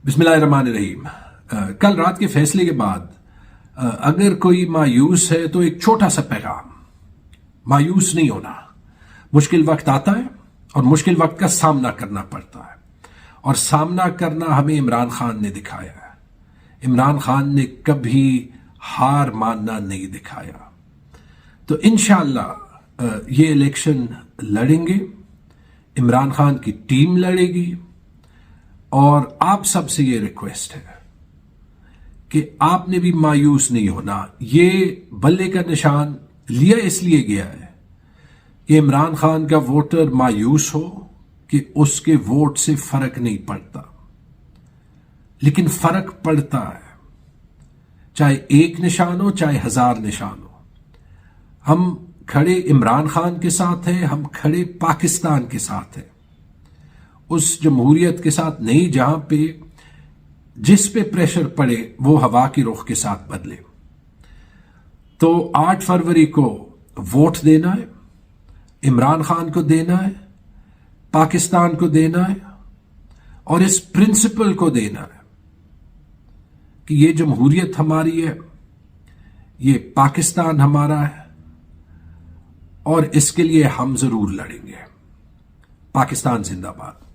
बिस्मिल्लाहिर्रहमानिर्रहीम। कल रात के फैसले के बाद अगर कोई मायूस है तो एक छोटा सा पैगाम, मायूस नहीं होना। मुश्किल वक्त आता है और मुश्किल वक्त का सामना करना पड़ता है, और सामना करना हमें इमरान खान ने दिखाया है। इमरान खान ने कभी हार मानना नहीं दिखाया। तो इंशाअल्लाह ये इलेक्शन लड़ेंगे, इमरान खान की टीम लड़ेगी, और आप सबसे ये रिक्वेस्ट है कि आपने भी मायूस नहीं होना। ये बल्ले का निशान लिया इसलिए गया है कि इमरान खान का वोटर मायूस हो कि उसके वोट से फर्क नहीं पड़ता, लेकिन फर्क पड़ता है, चाहे एक निशान हो चाहे 1000 निशान हो। हम खड़े इमरान खान के साथ हैं, हम खड़े पाकिस्तान के साथ हैं, उस जमहूरियत के साथ नहीं जहां पे जिस पे प्रेशर पड़े वो हवा की रुख के साथ बदले। तो 8 फरवरी को वोट देना है, इमरान खान को देना है, पाकिस्तान को देना है, और इस प्रिंसिपल को देना है कि ये जमहूरियत हमारी है, ये पाकिस्तान हमारा है, और इसके लिए हम जरूर लड़ेंगे। पाकिस्तान जिंदाबाद।